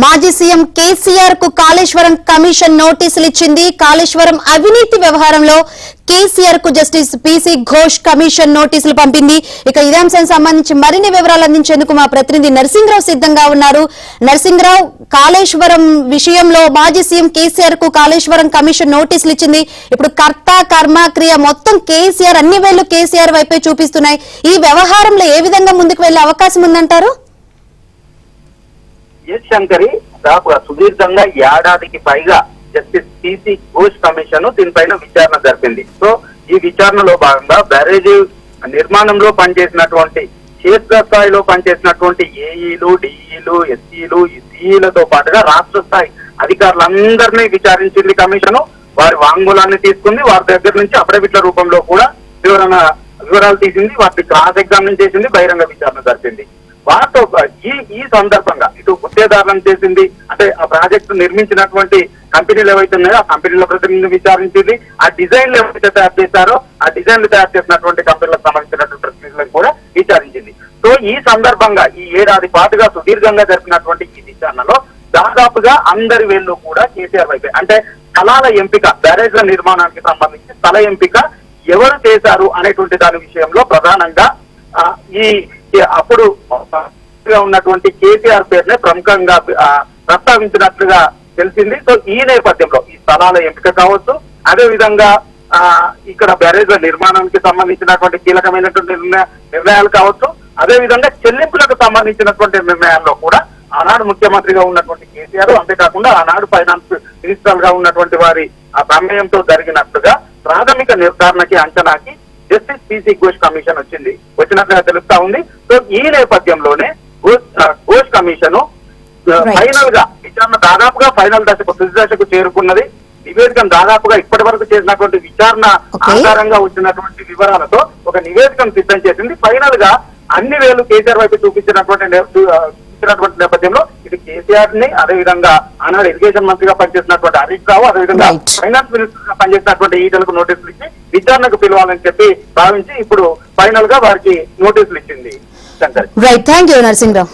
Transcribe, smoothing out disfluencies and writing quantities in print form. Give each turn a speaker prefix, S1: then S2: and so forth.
S1: మాజీ సీఎం కేసీఆర్ కు కాళేశ్వరం కమిషన్ నోటీసులు ఇచ్చింది. కాళేశ్వరం అవినీతి వ్యవహారంలో కేసీఆర్ కు జస్టిస్ పీసీ ఘోష్ కమిషన్ నోటీసులు పంపింది. ఇక ఇదే అంశానికి సంబంధించి మరిన్ని వివరాలు అందించేందుకు మా ప్రతినిధి నరసింహరావు సిద్ధంగా ఉన్నారు. నరసింహరావు, కాళేశ్వరం విషయంలో మాజీ సీఎం కేసీఆర్ కు కాళేశ్వరం కమిషన్ నోటీసులు ఇచ్చింది. ఇప్పుడు కర్త కర్మ క్రియ మొత్తం కేసీఆర్, అన్ని వేళ్లు కేసీఆర్ వైపే చూపిస్తున్నాయి. ఈ వ్యవహారంలో ఏ విధంగా ముందుకు వెళ్లే అవకాశం ఉందంటారు?
S2: ఎస్ శంకరి, దాదాపుగా సుదీర్ఘంగా ఏడాదికి పైగా జస్టిస్ పీసీ ఘోష్ కమిషన్ దీనిపైన విచారణ జరిపింది. సో ఈ విచారణలో భాగంగా బ్యారేజీ నిర్మాణంలో పనిచేసినటువంటి క్షేత్రస్థాయిలో పనిచేసినటువంటి ఏఈలు, డిఈలు, ఎస్ఈలు, సిఈలతో పాటుగా రాష్ట్ర స్థాయి అధికారులందరినీ విచారించింది కమిషను. వారి వాంగ్మూలాన్ని తీసుకుంది, వారి దగ్గర నుంచి అఫిడవిట్ల రూపంలో కూడా వివరాలు తీసింది, వాటిని క్రాస్ ఎగ్జామిన్ చేసింది, బహిరంగ విచారణ జరిపింది. వారితో ఈ సందర్భంగా ఇటు గుత్తేదారులను చేసింది, అంటే ఆ ప్రాజెక్టు నిర్మించినటువంటి కంపెనీలు ఏవైతే ఉన్నాయో ఆ కంపెనీల ప్రతినిధిని విచారించింది, ఆ డిజైన్లు ఏవైతే తయారు చేశారో ఆ డిజైన్లు తయారు చేసినటువంటి కంపెనీలకు సంబంధించినటువంటి ప్రతినిధులను కూడా విచారించింది. సో ఈ సందర్భంగా ఈ ఏడాది పాటుగా సుదీర్ఘంగా జరిపినటువంటి ఈ విచారణలో దాదాపుగా అందరి వేళ్ళు కూడా కేసీఆర్ వైపే. అంటే స్థలాల ఎంపిక, బ్యారేజ్ల నిర్మాణానికి సంబంధించి స్థల ఎంపిక ఎవరు చేశారు అనేటువంటి దాని విషయంలో ప్రధానంగా ఈ అప్పుడు ఉన్నటువంటి కేసీఆర్ పేరునే ప్రముఖంగా ప్రస్తావించినట్లుగా తెలిసింది. సో ఈ నేపథ్యంలో ఈ స్థలాల ఎంపిక కావచ్చు, అదే విధంగా ఇక్కడ బ్యారేజ్ల నిర్మాణానికి సంబంధించినటువంటి కీలకమైనటువంటి నిర్ణయాలు కావచ్చు, అదే విధంగా చెల్లింపులకు సంబంధించినటువంటి నిర్ణయాల్లో కూడా ఆనాడు ముఖ్యమంత్రిగా ఉన్నటువంటి కేసీఆర్, అంతేకాకుండా ఆనాడు ఫైనాన్స్ మినిస్టర్ గా ఉన్నటువంటి వారి ఆ ప్రమేయంతో జరిగినట్లుగా ప్రాథమిక నిర్ధారణకి అంచనాకి జస్టిస్ పీసీ ఘోష్ కమిషన్ వచ్చినట్లుగా తెలుస్తా ఉంది. సో ఈ నేపథ్యంలోనే ఘోష్ కమిషన్ ఫైనల్ గా విచారణ దాదాపుగా ఫైనల్ దశకు, తుది దశకు చేరుకున్నది. నివేదికను దాదాపుగా ఇప్పటి వరకు చేసినటువంటి విచారణ ఆధారంగా వచ్చినటువంటి వివరాలతో ఒక నివేదికను సిద్ధం చేసింది. ఫైనల్ గా అన్ని వేలు కేసీఆర్ వైపు చూపించినటువంటి నేపథ్యంలో ఇది కేసీఆర్ ని, అదేవిధంగా ఆనాడు ఇరిగేషన్ మంత్రిగా పనిచేసినటువంటి హరీష్ రావు, అదేవిధంగా ఫైనాన్స్ మినిస్టర్ గా పనిచేసినటువంటి ఈటలకు నోటీసులు ఇచ్చి విచారణకు పిలవాలని చెప్పి భావించి ఇప్పుడు ఫైనల్ గా వారికి నోటీసులు ఇచ్చింది.
S1: Right, thank you Narasimharao.